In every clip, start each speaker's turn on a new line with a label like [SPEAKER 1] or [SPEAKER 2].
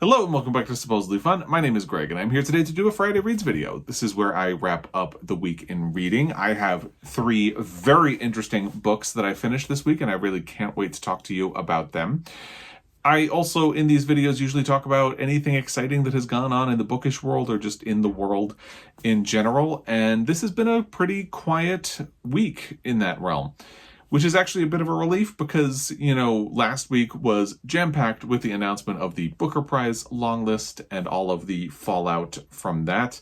[SPEAKER 1] Hello and welcome back to Supposedly Fun. My name is Greg and I'm here today to do a Friday Reads video. This is where I wrap up the week in reading. I have 3 very interesting books that I finished this week and I really can't wait to talk to you about them. I also, in these videos, usually talk about anything exciting that has gone on in the bookish world or just in the world in general, and this has been a pretty quiet week in that realm. Which is actually a bit of a relief because, last week was jam-packed with the announcement of the Booker Prize longlist and all of the fallout from that.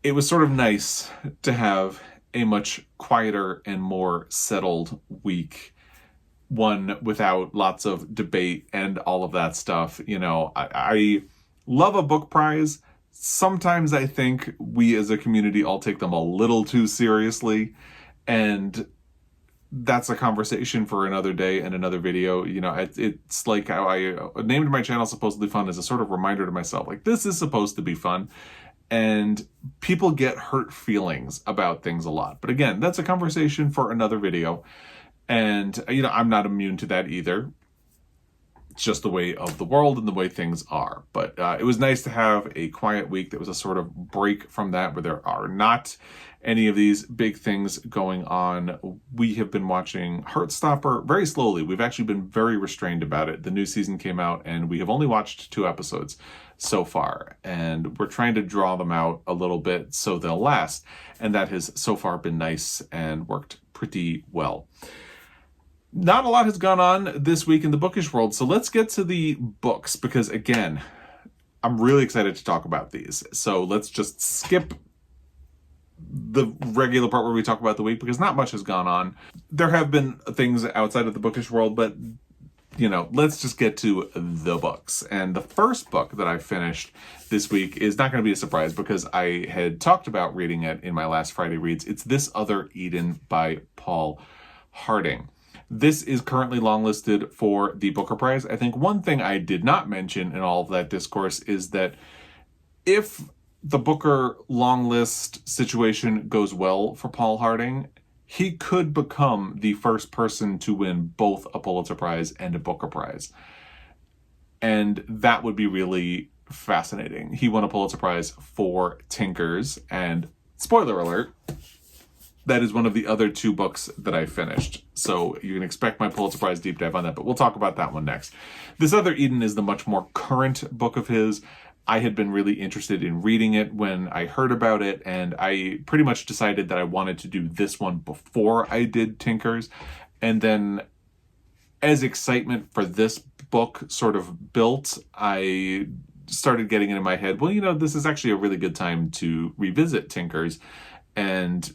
[SPEAKER 1] It was sort of nice to have a much quieter and more settled week. One without lots of debate and all of that stuff. I love a book prize. Sometimes I think we as a community all take them a little too seriously, and that's a conversation for another day and another video. It's like how I named my channel Supposedly Fun as a sort of reminder to myself, like, this is supposed to be fun. And people get hurt feelings about things a lot. But again, that's a conversation for another video. And, I'm not immune to that either. It's just the way of the world and the way things are. But it was nice to have a quiet week that was a sort of break from that, where there are not any of these big things going on. We have been watching Heartstopper very slowly. We've actually been very restrained about it. The new season came out and we have only watched 2 episodes so far. And we're trying to draw them out a little bit so they'll last. And that has so far been nice and worked pretty well. Not a lot has gone on this week in the bookish world, so let's get to the books, because again, I'm really excited to talk about these. So let's just skip the regular part where we talk about the week, because not much has gone on. There have been things outside of the bookish world, but let's just get to the books. And the first book that I finished this week is not going to be a surprise because I had talked about reading it in my last Friday Reads. It's This Other Eden by Paul Harding. This is currently longlisted for the Booker Prize. I think one thing I did not mention in all of that discourse is that if the Booker longlist situation goes well for Paul Harding, he could become the first person to win both a Pulitzer Prize and a Booker Prize. And that would be really fascinating. He won a Pulitzer Prize for Tinkers, and spoiler alert, that is one of the other 2 books that I finished. So you can expect my Pulitzer Prize deep dive on that, but we'll talk about that one next. This Other Eden is the much more current book of his. I had been really interested in reading it when I heard about it, and I pretty much decided that I wanted to do this one before I did Tinkers. And then as excitement for this book sort of built, I started getting it in my head, well, this is actually a really good time to revisit Tinkers and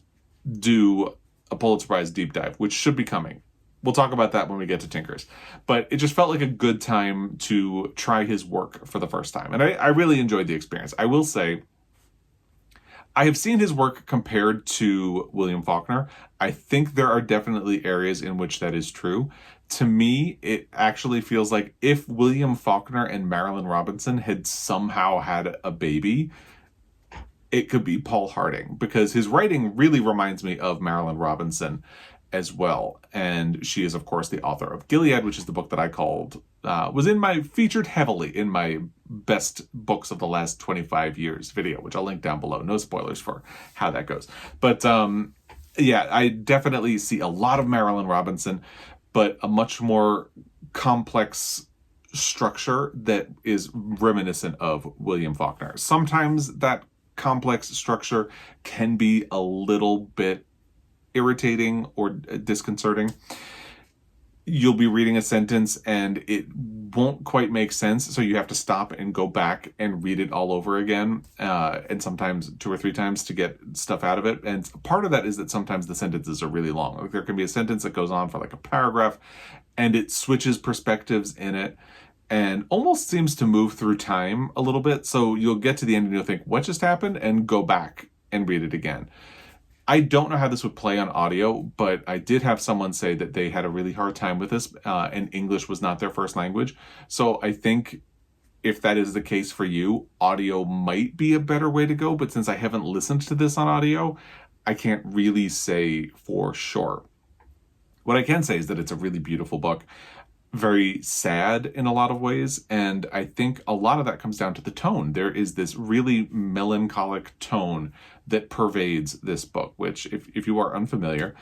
[SPEAKER 1] do a Pulitzer Prize deep dive, which should be coming. We'll talk about that when we get to Tinkers. But it just felt like a good time to try his work for the first time. And I really enjoyed the experience. I will say, I have seen his work compared to William Faulkner. I think there are definitely areas in which that is true. To me, it actually feels like if William Faulkner and Marilynne Robinson had somehow had a baby, it could be Paul Harding, because his writing really reminds me of Marilynne Robinson as well. And she is, of course, the author of Gilead, which is the book that I called, featured heavily in my best books of the last 25 years video, which I'll link down below. No spoilers for how that goes. But yeah, I definitely see a lot of Marilynne Robinson, but a much more complex structure that is reminiscent of William Faulkner. Sometimes that complex structure can be a little bit irritating or disconcerting. You'll be reading a sentence and it won't quite make sense, so you have to stop and go back and read it all over again, and sometimes 2 or 3 times to get stuff out of it. And part of that is that sometimes the sentences are really long. Like, there can be a sentence that goes on for like a paragraph and it switches perspectives in it and almost seems to move through time a little bit. So you'll get to the end and you'll think, what just happened? And go back and read it again. I don't know how this would play on audio, but I did have someone say that they had a really hard time with this, and English was not their first language. So I think if that is the case for you, audio might be a better way to go. But since I haven't listened to this on audio, I can't really say for sure. What I can say is that it's a really beautiful book. very sad in a lot of ways, and I think a lot of that comes down to the tone. There is this really melancholic tone that pervades this book, which, if you are unfamiliar,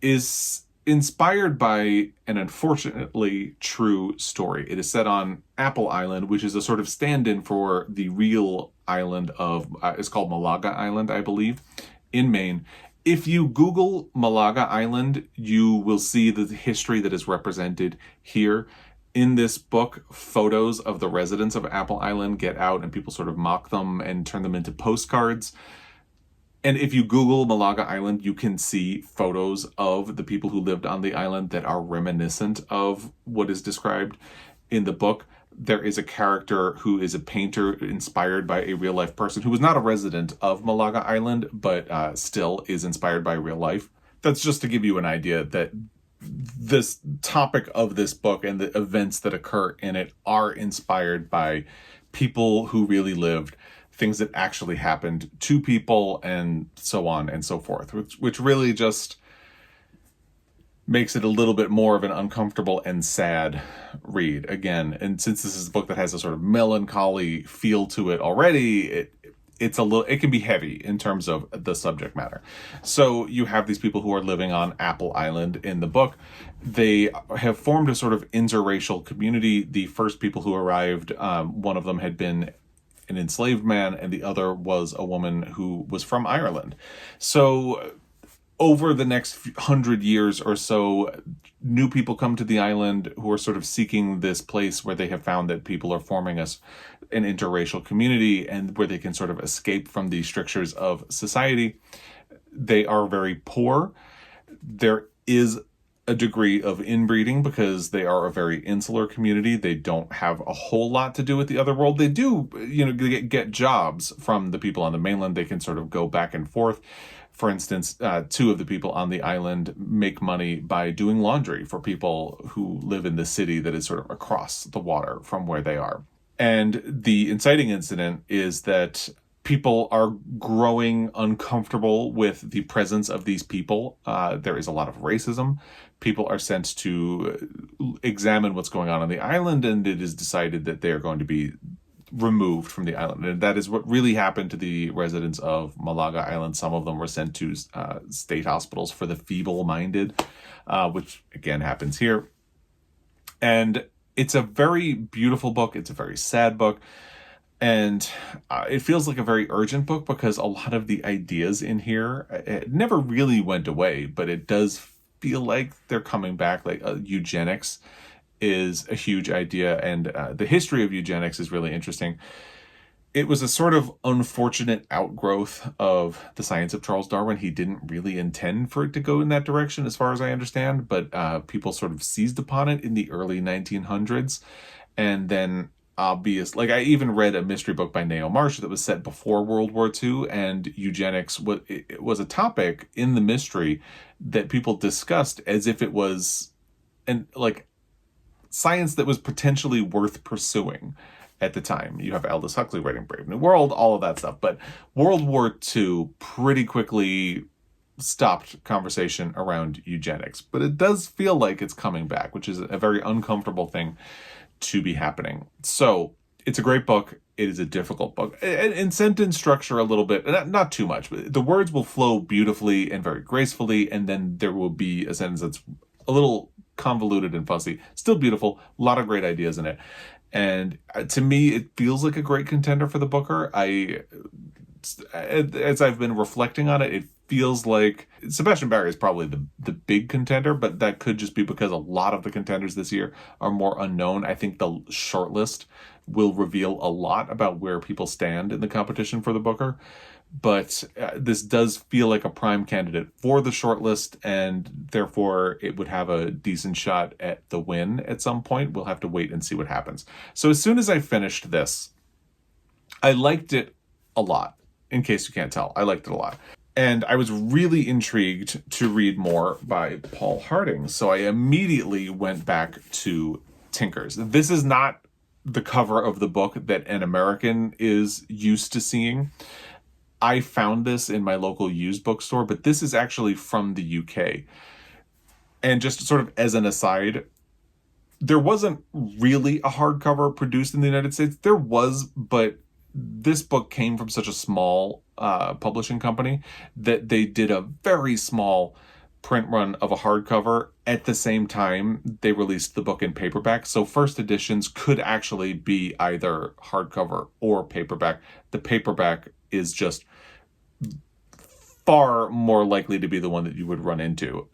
[SPEAKER 1] is inspired by an unfortunately true story. It is set on Apple Island, which is a sort of stand-in for the real island of, it's called Malaga Island, I believe, in Maine. If you Google Malaga Island, you will see the history that is represented here. In this book, photos of the residents of Apple Island get out and people sort of mock them and turn them into postcards. And if you Google Malaga Island, you can see photos of the people who lived on the island that are reminiscent of what is described in the book. There is a character who is a painter inspired by a real life person who was not a resident of Malaga Island, but still is inspired by real life. That's just to give you an idea that this topic of this book and the events that occur in it are inspired by people who really lived, things that actually happened to people, and so on and so forth, which really just makes it a little bit more of an uncomfortable and sad read again. And since this is a book that has a sort of melancholy feel to it already, it can be heavy in terms of the subject matter. So you have these people who are living on Apple Island in the book. They have formed a sort of interracial community. The first people who arrived, one of them had been an enslaved man, and the other was a woman who was from Ireland. So over the next 100 years or so, new people come to the island who are sort of seeking this place where they have found that people are forming an interracial community and where they can sort of escape from the strictures of society. They are very poor. There is a degree of inbreeding because they are a very insular community. They don't have a whole lot to do with the other world. They do, get jobs from the people on the mainland. They can sort of go back and forth. For instance, two of the people on the island make money by doing laundry for people who live in the city that is sort of across the water from where they are. And the inciting incident is that people are growing uncomfortable with the presence of these people. There is a lot of racism. People are sent to examine what's going on the island, and it is decided that they are going to be removed from the island. And that is what really happened to the residents of Malaga Island. Some of them were sent to state hospitals for the feeble-minded, which again happens here. And it's a very beautiful book. It's a very sad book. And it feels like a very urgent book because a lot of the ideas in here, it never really went away, but it does feel like they're coming back. Like eugenics is a huge idea, and the history of eugenics is really interesting. It was a sort of unfortunate outgrowth of the science of Charles Darwin. He didn't really intend for it to go in that direction, as far as I understand, but people sort of seized upon it in the early 1900s. And then I even read a mystery book by Neo Marsh that was set before World War II, and eugenics was a topic in the mystery that people discussed as if it was science that was potentially worth pursuing at the time. You have Aldous Huxley writing Brave New World, all of that stuff. But World War II pretty quickly stopped conversation around eugenics. But it does feel like it's coming back, which is a very uncomfortable thing to be happening. So it's a great book. It is a difficult book. In sentence structure a little bit, not too much, but the words will flow beautifully and very gracefully, and then there will be a sentence that's a little convoluted and fussy. Still beautiful. A lot of great ideas in it. And to me, it feels like a great contender for the Booker. As I've been reflecting on it, it feels like Sebastian Barry is probably the big contender, but that could just be because a lot of the contenders this year are more unknown. I think the shortlist will reveal a lot about where people stand in the competition for the Booker. But this does feel like a prime candidate for the shortlist, and therefore it would have a decent shot at the win at some point. We'll have to wait and see what happens. So as soon as I finished this, I liked it a lot. In case you can't tell, I liked it a lot. And I was really intrigued to read more by Paul Harding. So I immediately went back to Tinkers. This is not the cover of the book that an American is used to seeing. I found this in my local used bookstore, but this is actually from the UK. And just sort of as an aside, There wasn't really a hardcover produced in the United States. There was, but this book came from such a small publishing company that they did a very small print run of a hardcover. At the same time, they released the book in paperback. So first editions could actually be either hardcover or paperback. The paperback is just far more likely to be the one that you would run into.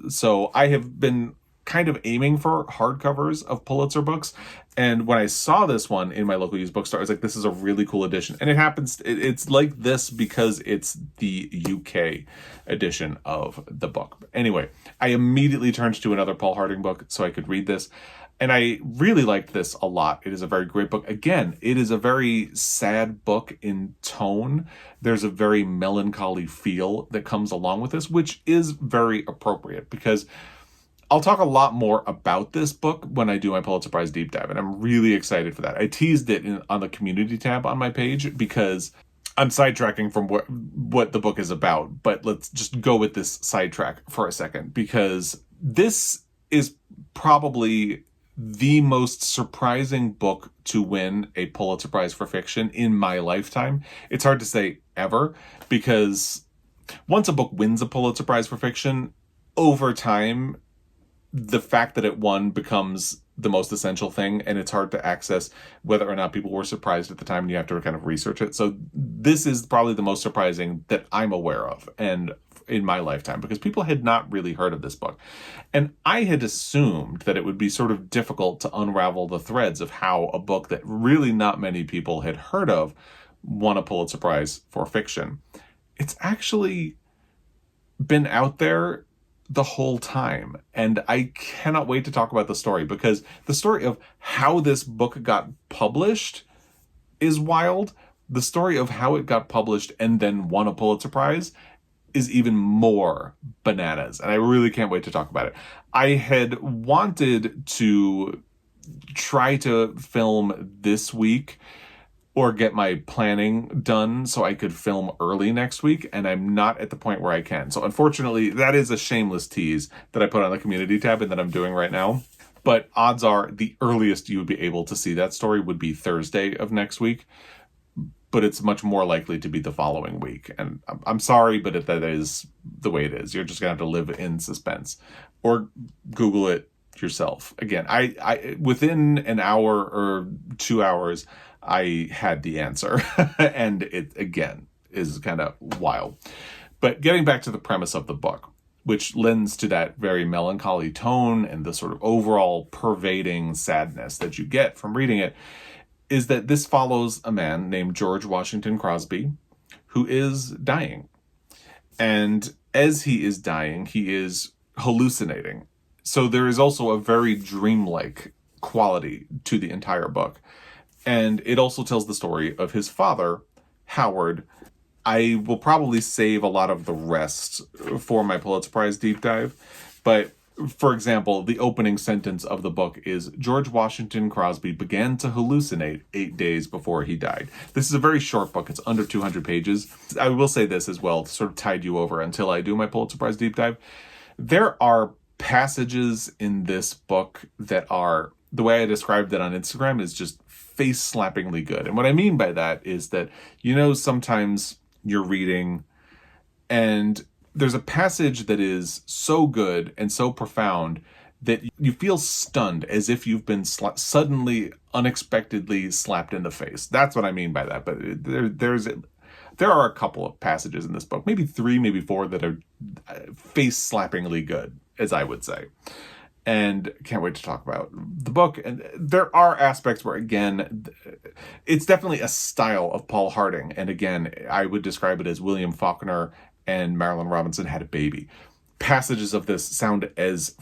[SPEAKER 1] So I have been kind of aiming for hardcovers of Pulitzer books. And when I saw this one in my local used bookstore, I was like, this is a really cool edition. And it's like this because it's the UK edition of the book. Anyway, I immediately turned to another Paul Harding book so I could read this. And I really liked this a lot. It is a very great book. Again, it is a very sad book in tone. There's a very melancholy feel that comes along with this, which is very appropriate because I'll talk a lot more about this book when I do my Pulitzer Prize deep dive, and I'm really excited for that. I teased it on the community tab on my page because I'm sidetracking from what the book is about, but let's just go with this sidetrack for a second because this is probably the most surprising book to win a Pulitzer Prize for fiction in my lifetime. It's hard to say ever because once a book wins a Pulitzer Prize for fiction, over time, the fact that it won becomes the most essential thing, and it's hard to access whether or not people were surprised at the time, and you have to kind of research it. So this is probably the most surprising that I'm aware of and in my lifetime because people had not really heard of this book. And I had assumed that it would be sort of difficult to unravel the threads of how a book that really not many people had heard of won a Pulitzer Prize for fiction. It's actually been out there the whole time. And I cannot wait to talk about the story because the story of how this book got published is wild. The story of how it got published and then won a Pulitzer Prize is even more bananas. And I really can't wait to talk about it. I had wanted to try to film this week or get my planning done so I could film early next week, and I'm not at the point where I can. So unfortunately, that is a shameless tease that I put on the community tab and that I'm doing right now. But odds are the earliest you would be able to see that story would be Thursday of next week, but it's much more likely to be the following week. And I'm sorry, but that is the way it is. You're just gonna have to live in suspense or Google it yourself. Again, I within an hour or 2 hours, I had the answer. And it, again, is kind of wild. But getting back to the premise of the book, which lends to that very melancholy tone and the sort of overall pervading sadness that you get from reading it, is that this follows a man named George Washington Crosby who is dying. And as he is dying, he is hallucinating. So there is also a very dreamlike quality to the entire book. And it also tells the story of his father, Howard. I will probably save a lot of the rest for my Pulitzer Prize deep dive. But, for example, the opening sentence of the book is, George Washington Crosby began to hallucinate 8 days before he died. This is a very short book. It's under 200 pages. I will say this as well, to sort of tide you over until I do my Pulitzer Prize deep dive. There are passages in this book that are, the way I described it on Instagram, is just face-slappingly good. And what I mean by that is that, sometimes you're reading and there's a passage that is so good and so profound that you feel stunned as if you've been suddenly, unexpectedly slapped in the face. That's what I mean by that. But there are a couple of passages in this book, maybe 3, maybe 4, that are face-slappingly good, as I would say. And can't wait to talk about the book. And there are aspects where, again, it's definitely a style of Paul Harding. And again, I would describe it as William Faulkner and Marilyn Robinson had a baby. Passages of this sound as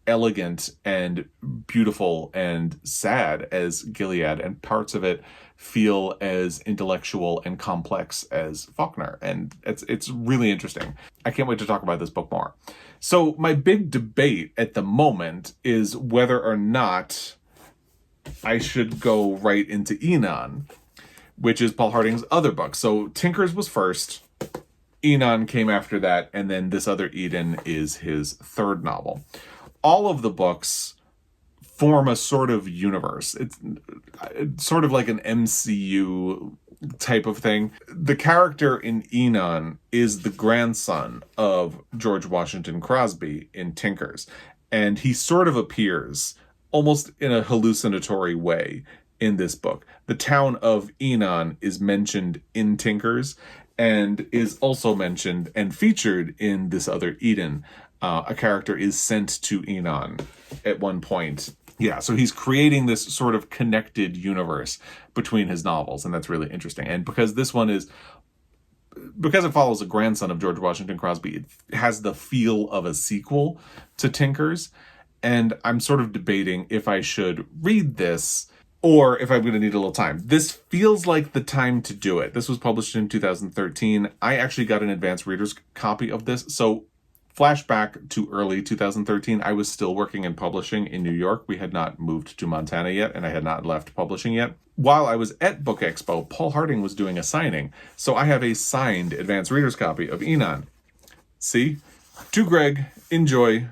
[SPEAKER 1] elegant and beautiful and sad as Gilead, and parts of it feel as intellectual and complex as Faulkner. And it's really interesting. I can't wait to talk about this book more. So my big debate at the moment is whether or not I should go right into Enon, which is Paul Harding's other book. So Tinkers was first, Enon came after that, and then this other Eden is his third novel. All of the books, form a sort of universe. It's sort of like an MCU type of thing. The character in Enon is the grandson of George Washington Crosby in Tinkers. And he sort of appears almost in a hallucinatory way in this book. The town of Enon is mentioned in Tinkers and is also mentioned and featured in this other Eden. A character is sent to Enon at one point. Yeah, so he's creating this sort of connected universe between his novels, and that's really interesting. And because this one is, because it follows a grandson of George Washington Crosby, it has the feel of a sequel to Tinkers. And I'm sort of debating if I should read this or if I'm going to need a little time. This feels like the time to do it. This was published in 2013. I actually got an advanced reader's copy of this. So flashback to early 2013, I was still working in publishing in New York. We had not moved to Montana yet, and I had not left publishing yet. While I was at Book Expo, Paul Harding was doing a signing. So I have a signed advanced reader's copy of Enon. See? To Greg, enjoy,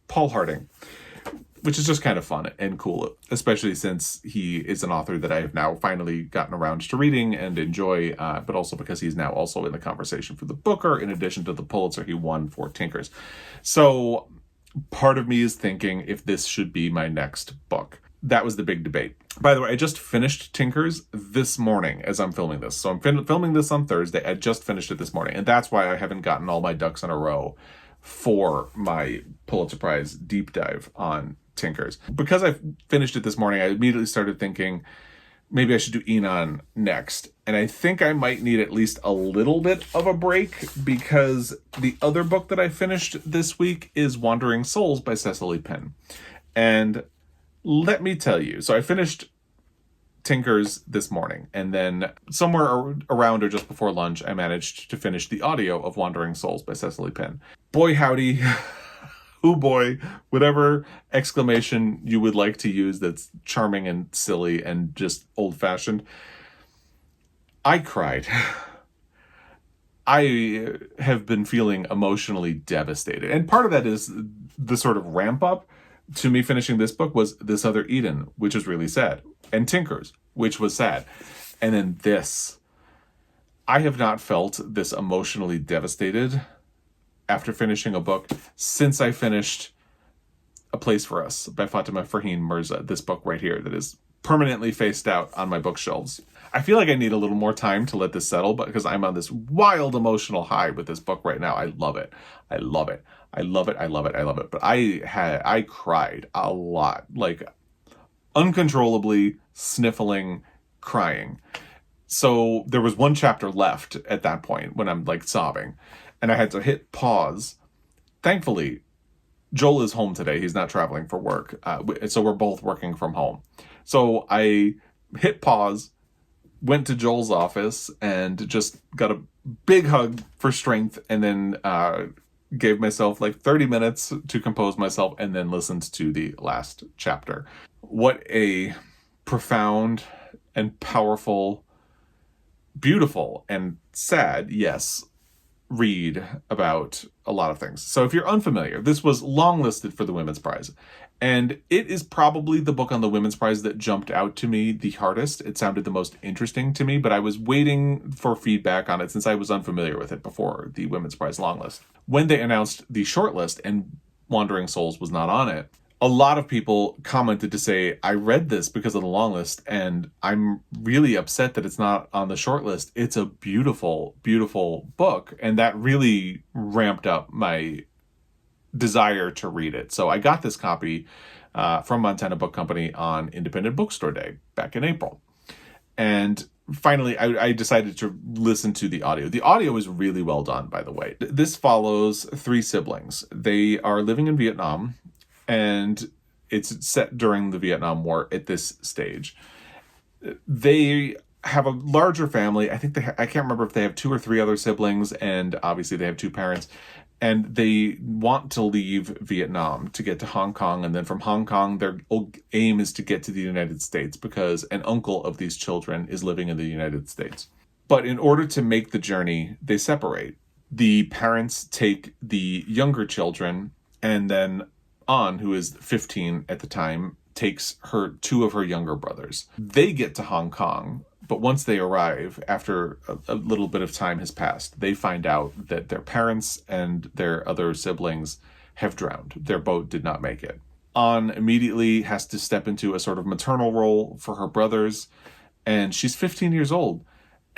[SPEAKER 1] Paul Harding. Which is just kind of fun and cool, especially since he is an author that I have now finally gotten around to reading and enjoy, but also because he's now also in the conversation for the Booker, in addition to the Pulitzer he won for Tinkers. So part of me is thinking if this should be my next book. That was the big debate. By the way, I just finished Tinkers this morning as I'm filming this. So I'm filming this on Thursday. I just finished it this morning, and that's why I haven't gotten all my ducks in a row for my Pulitzer Prize deep dive on Tinkers. Because I finished it this morning, I immediately started thinking maybe I should do Enon next. And I think I might need at least a little bit of a break because the other book that I finished this week is Wandering Souls by Cecile Penn. And let me tell you, so I finished Tinkers this morning, and then somewhere around or just before lunch, I managed to finish the audio of Wandering Souls by Cecile Penn. Boy howdy. Oh boy, whatever exclamation you would like to use that's charming and silly and just old-fashioned. I cried. I have been feeling emotionally devastated. And part of that is the sort of ramp up to me finishing this book was this other Eden, which was really sad. And Tinkers, which was sad. And then this. I have not felt this emotionally devastated after finishing a book since I finished A Place for Us by Fatima Farheen Mirza, this book right here that is permanently faced out on my bookshelves. I feel like I need a little more time to let this settle, but because I'm on this wild emotional high with this book right now. I love it. I love it. I love it. I love it. I love it. But I cried a lot, like uncontrollably sniffling, crying. So there was one chapter left at that point when I'm like sobbing. And I had to hit pause. Thankfully, Joel is home today. He's not traveling for work. So we're both working from home. So I hit pause, went to Joel's office, and just got a big hug for strength, and then gave myself like 30 minutes to compose myself, and then listened to the last chapter. What a profound and powerful, beautiful and sad, yes, read about a lot of things. So if you're unfamiliar, this was longlisted for the Women's Prize. And it is probably the book on the Women's Prize that jumped out to me the hardest. It sounded the most interesting to me, but I was waiting for feedback on it since I was unfamiliar with it before the Women's Prize longlist. When they announced the shortlist and Wandering Souls was not on it, a lot of people commented to say, I read this because of the long list, and I'm really upset that it's not on the short list. It's a beautiful, beautiful book, and that really ramped up my desire to read it. So I got this copy from Montana Book Company on Independent Bookstore Day back in April. And finally, I decided to listen to the audio. The audio is really well done, by the way. This follows three siblings. They are living in Vietnam, and it's set during the Vietnam War at this stage. They have a larger family. I think I can't remember if they have 2 or 3 other siblings, and obviously they have 2 parents. And they want to leave Vietnam to get to Hong Kong, and then from Hong Kong, their aim is to get to the United States because an uncle of these children is living in the United States. But in order to make the journey, they separate. The parents take the younger children, and then An, who is 15 at the time, takes two of her younger brothers. They get to Hong Kong, but once they arrive, after a little bit of time has passed, they find out that their parents and their other siblings have drowned. Their boat did not make it. An immediately has to step into a sort of maternal role for her brothers, and she's 15 years old.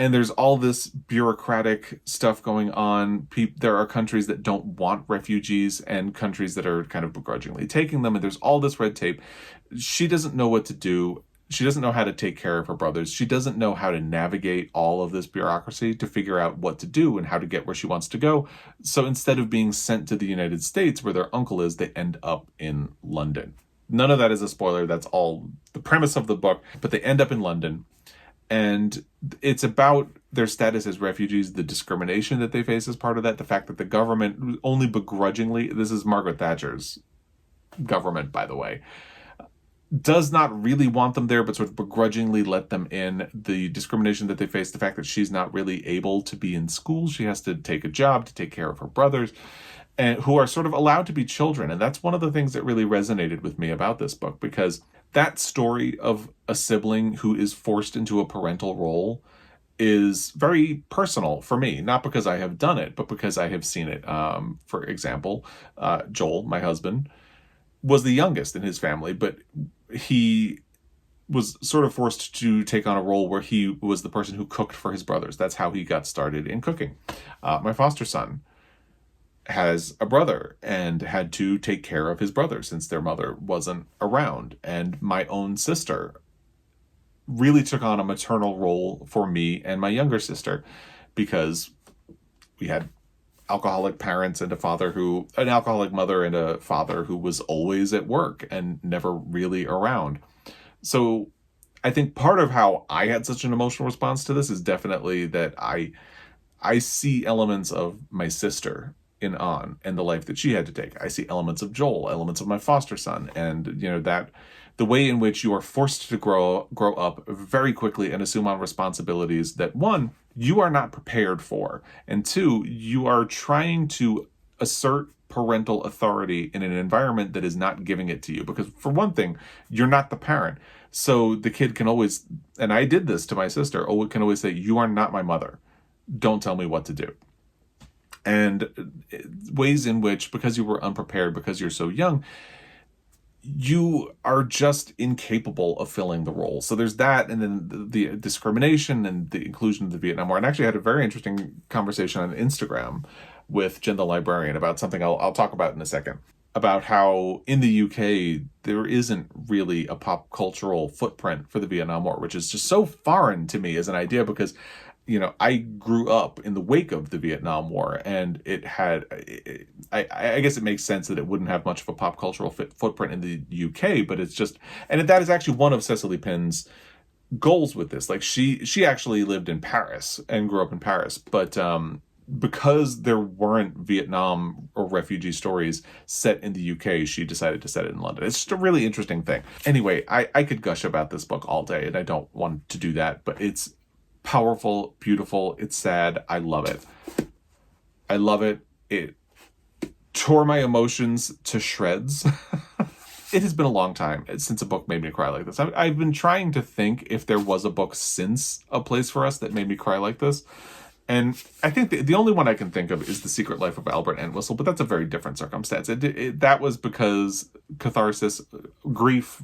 [SPEAKER 1] And there's all this bureaucratic stuff going on. There are countries that don't want refugees and countries that are kind of begrudgingly taking them. And there's all this red tape. She doesn't know what to do. She doesn't know how to take care of her brothers. She doesn't know how to navigate all of this bureaucracy to figure out what to do and how to get where she wants to go. So instead of being sent to the United States where their uncle is, they end up in London. None of that is a spoiler. That's all the premise of the book. But they end up in London. And it's about their status as refugees, the discrimination that they face as part of that, the fact that the government only begrudgingly, this is Margaret Thatcher's government, by the way, does not really want them there, but sort of begrudgingly let them in. The discrimination that they face, the fact that she's not really able to be in school. She has to take a job to take care of her brothers, and who are sort of allowed to be children. And that's one of the things that really resonated with me about this book, because that story of a sibling who is forced into a parental role is very personal for me, not because I have done it, but because I have seen it. For example, Joel, my husband, was the youngest in his family, but he was sort of forced to take on a role where he was the person who cooked for his brothers. That's how he got started in cooking. My foster son has a brother and had to take care of his brother since their mother wasn't around. And my own sister really took on a maternal role for me and my younger sister, because we had alcoholic parents and an alcoholic mother and a father who was always at work and never really around. So I think part of how I had such an emotional response to this is definitely that I see elements of my sister in On and the life that she had to take. I see elements of Joel, elements of my foster son, and that the way in which you are forced to grow up very quickly and assume on responsibilities that, one, you are not prepared for, and two, you are trying to assert parental authority in an environment that is not giving it to you. Because for one thing, you're not the parent. So the kid can always, and I did this to my sister, can always say, "You are not my mother. Don't tell me what to do." And ways in which, because you were unprepared, because you're so young, you are just incapable of filling the role. So there's that, and then the discrimination and the inclusion of the Vietnam War. And actually, I had a very interesting conversation on Instagram with Jen the librarian about something I'll talk about in a second, about how in the UK there isn't really a pop cultural footprint for the Vietnam War, which is just so foreign to me as an idea, because I grew up in the wake of the Vietnam War, and it had, I guess it makes sense that it wouldn't have much of a pop cultural footprint in the UK, but it's just, and that is actually one of Cecily Pinn's goals with this. Like she actually lived in Paris and grew up in Paris, but because there weren't Vietnam or refugee stories set in the UK, she decided to set it in London. It's just a really interesting thing. Anyway, I could gush about this book all day, and I don't want to do that, but it's powerful, beautiful, it's sad. I love it. I love it. It tore my emotions to shreds. It has been a long time since a book made me cry like this. I've been trying to think if there was a book since A Place for Us that made me cry like this. And I think the only one I can think of is The Secret Life of Albert Entwistle, but that's a very different circumstance. That was because catharsis, grief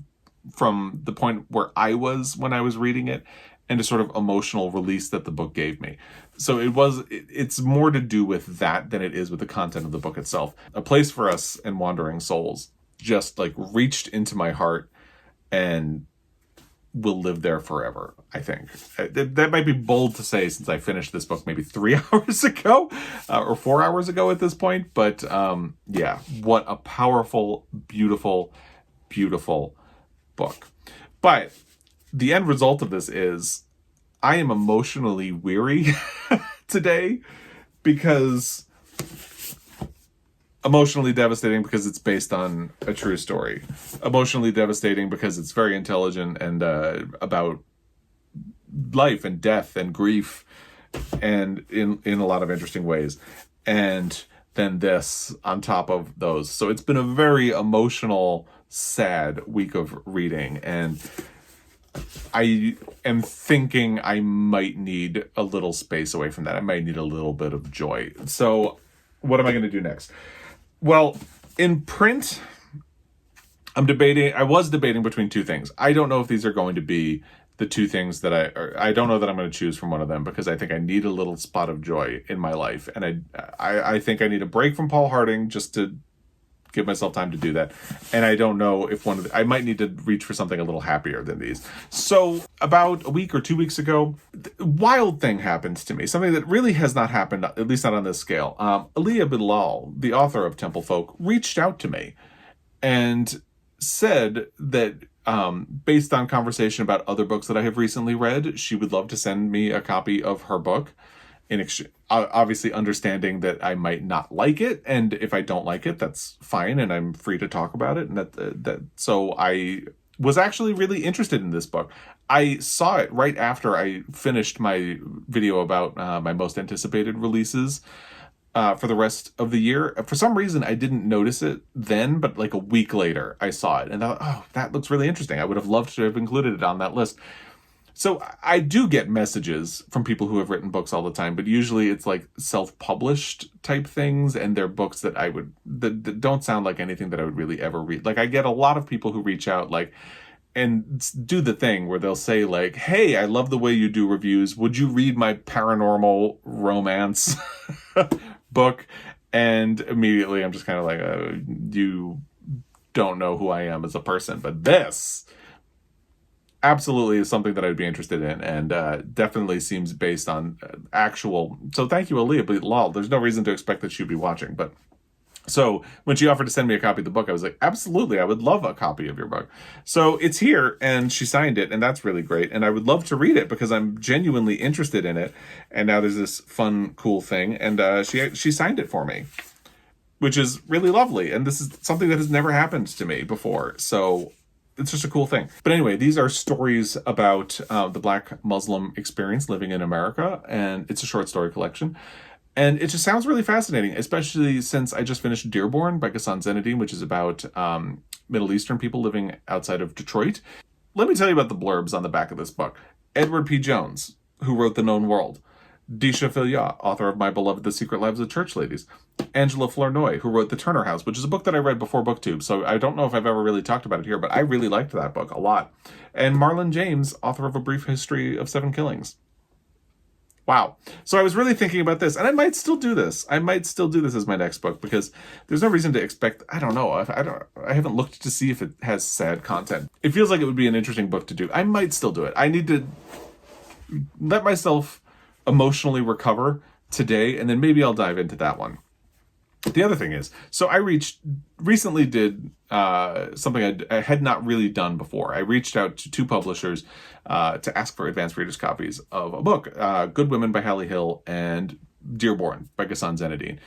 [SPEAKER 1] from the point where I was when I was reading it, and a sort of emotional release that the book gave me. So it's more to do with that than it is with the content of the book itself. A Place for Us and Wandering Souls just reached into my heart and will live there forever, I think. That might be bold to say since I finished this book maybe 3 hours ago, or 4 hours ago at this point. But yeah, what a powerful, beautiful, beautiful book. But the end result of this is I am emotionally weary today, because emotionally devastating because it's based on a true story. Emotionally devastating because it's very intelligent and about life and death and grief, and in a lot of interesting ways. And then this on top of those. So it's been a very emotional sad week of reading, and I am thinking I might need a little space away from that. I might need a little bit of joy. So what am I going to do next? Well, in print, I was debating between two things. I don't know if these are going to be the two things that I don't know that I'm going to choose from one of them, because I think I need a little spot of joy in my life. And I think I need a break from Paul Harding just to give myself time to do that. And I don't know if I might need to reach for something a little happier than these. So about a week or 2 weeks ago, a wild thing happened to me. Something that really has not happened, at least not on this scale. Aaliyah Bilal, the author of Temple Folk, reached out to me and said that based on conversation about other books that I have recently read, she would love to send me a copy of her book, obviously understanding that I might not like it, and if I don't like it, that's fine, and I'm free to talk about it. And so I was actually really interested in this book. I saw it right after I finished my video about my most anticipated releases for the rest of the year. For some reason, I didn't notice it then, but like a week later, I saw it, and I thought, oh, that looks really interesting. I would have loved to have included it on that list. So I do get messages from people who have written books all the time, but usually it's like self-published type things, and they're books that that don't sound like anything that I would really ever read. Like, I get a lot of people who reach out and do the thing where they'll say like, hey, I love the way you do reviews. Would you read my paranormal romance book? And immediately I'm just kind of like, you don't know who I am as a person, but this absolutely is something that I'd be interested in, and definitely seems based on actual. So thank you, Aaliyah Bilal. There's no reason to expect that she'd be watching, but so when she offered to send me a copy of the book, I was like, absolutely, I would love a copy of your book. So it's here, and she signed it, and that's really great. And I would love to read it because I'm genuinely interested in it. And now there's this fun, cool thing, and she signed it for me, which is really lovely. And this is something that has never happened to me before. So it's just a cool thing. But anyway, these are stories about the Black Muslim experience living in America, and it's a short story collection. And it just sounds really fascinating, especially since I just finished Dearborn by Ghassan Zenedine, which is about Middle Eastern people living outside of Detroit. Let me tell you about the blurbs on the back of this book. Edward P. Jones, who wrote The Known World. Disha Filia, author of My Beloved The Secret Lives of Church Ladies. Angela Flournoy, who wrote The Turner House, which is a book that I read before BookTube, so I don't know if I've ever really talked about it here, but I really liked that book a lot. And Marlon James, author of A Brief History of Seven Killings. Wow. So I was really thinking about this, and I might still do this. I might still do this as my next book, because there's no reason to expect, I don't know, I haven't looked to see if it has sad content. It feels like it would be an interesting book to do. I might still do it. I need to let myself emotionally recover today, and then maybe I'll dive into that one. The other thing is, so I recently did something I had not really done before. I reached out to two publishers to ask for advanced readers copies of a book, Good Women by Hallie Hill and Dearborn by Ghassan Zenedine,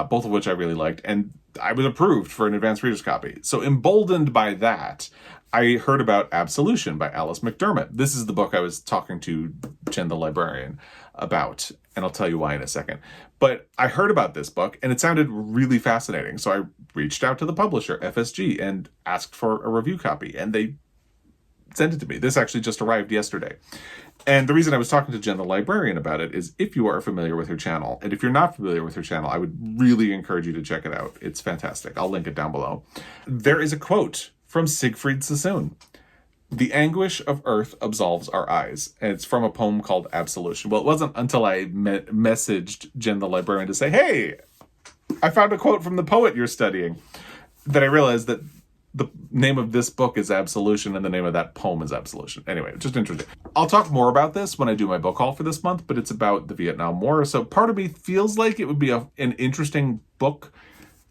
[SPEAKER 1] both of which I really liked, and I was approved for an advanced readers copy. So emboldened by that, I heard about Absolution by Alice McDermott. This is the book I was talking to Jen the librarian about, and I'll tell you why in a second. But I heard about this book, and it sounded really fascinating. So I reached out to the publisher, FSG, and asked for a review copy, and they sent it to me. This actually just arrived yesterday. And the reason I was talking to Jen the librarian about it is if you are familiar with her channel, and if you're not familiar with her channel, I would really encourage you to check it out. It's fantastic. I'll link it down below. There is a quote from Siegfried Sassoon. The anguish of earth absolves our eyes. And it's from a poem called Absolution. Well, it wasn't until I messaged Jen the librarian to say, hey, I found a quote from the poet you're studying, that I realized that the name of this book is Absolution and the name of that poem is Absolution. Anyway, just interesting. I'll talk more about this when I do my book haul for this month, but it's about the Vietnam War. So part of me feels like it would be an interesting book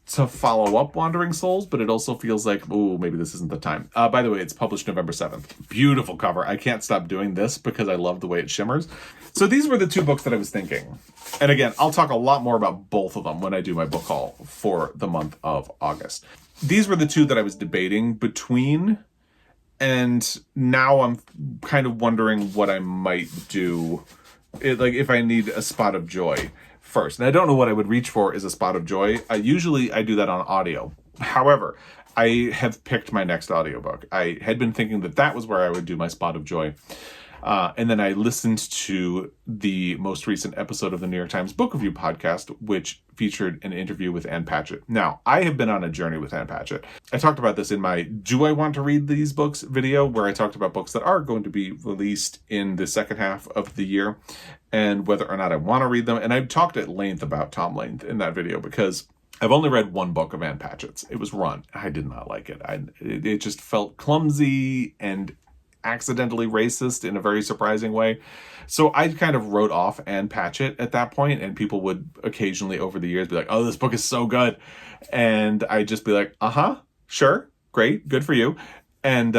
[SPEAKER 1] to follow up Wandering Souls, but it also feels like, ooh, maybe this isn't the time. By the way, it's published November 7th. Beautiful cover. I can't stop doing this because I love the way it shimmers. So these were the two books that I was thinking. And again, I'll talk a lot more about both of them when I do my book haul for the month of August. These were the two that I was debating between, and now I'm kind of wondering what I might do, like if I need a spot of joy first. And I don't know what I would reach for as a spot of joy. Usually I do that on audio. However, I have picked my next audiobook. I had been thinking that was where I would do my spot of joy. And then I listened to the most recent episode of the New York Times Book Review podcast, which featured an interview with Ann Patchett. Now, I have been on a journey with Ann Patchett. I talked about this in my Do I Want to Read These Books video, where I talked about books that are going to be released in the second half of the year and whether or not I want to read them. And I talked at length about Tom Lane in that video because I've only read one book of Ann Patchett's. It was Run. I did not like it. It just felt clumsy and accidentally racist in a very surprising way. So I kind of wrote off Ann Patchett at that point, and people would occasionally over the years be like, oh, this book is so good. And I'd just be like, sure, great, good for you. And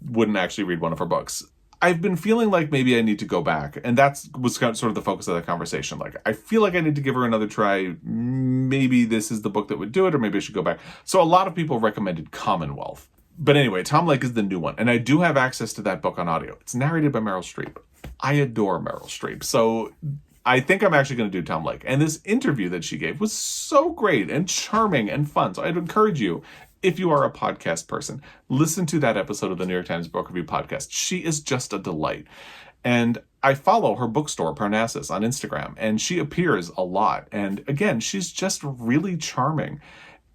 [SPEAKER 1] wouldn't actually read one of her books. I've been feeling like maybe I need to go back. And that was kind of sort of the focus of the conversation. Like, I feel like I need to give her another try. Maybe this is the book that would do it, or maybe I should go back. So a lot of people recommended Commonwealth. But anyway, Tom Lake is the new one. And I do have access to that book on audio. It's narrated by Meryl Streep. I adore Meryl Streep. So I think I'm actually going to do Tom Lake. And this interview that she gave was so great and charming and fun. So I'd encourage you, if you are a podcast person, listen to that episode of the New York Times Book Review podcast. She is just a delight. And I follow her bookstore, Parnassus, on Instagram. And she appears a lot. And again, she's just really charming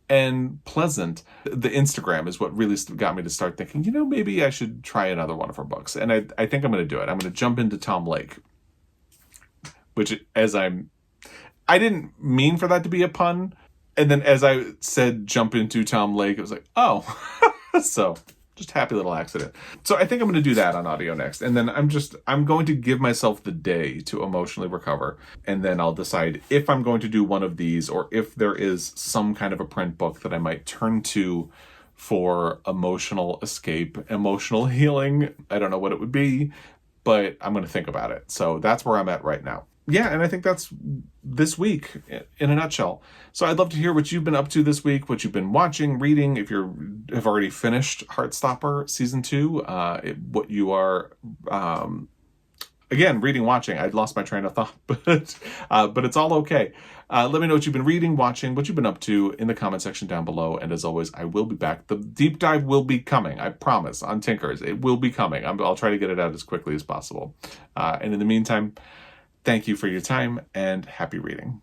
[SPEAKER 1] and pleasant. The Instagram is what really got me to start thinking, maybe I should try another one of her books. And I think I'm going to do it. I'm going to jump into Tom Lake, which I didn't mean for that to be a pun. And then as I said, jump into Tom Lake, it was like, oh, so just happy little accident. So I think I'm going to do that on audio next. And then I'm going to give myself the day to emotionally recover. And then I'll decide if I'm going to do one of these or if there is some kind of a print book that I might turn to for emotional escape, emotional healing. I don't know what it would be, but I'm going to think about it. So that's where I'm at right now. Yeah, and I think that's this week in a nutshell. So I'd love to hear what you've been up to this week, what you've been watching, reading, if you have already finished Heartstopper Season 2, what you are, again, reading, watching. I'd lost my train of thought, but it's all okay. Let me know what you've been reading, watching, what you've been up to in the comment section down below. And as always, I will be back. The deep dive will be coming, I promise, on Tinkers. It will be coming. I'll try to get it out as quickly as possible. And in the meantime, thank you for your time and happy reading.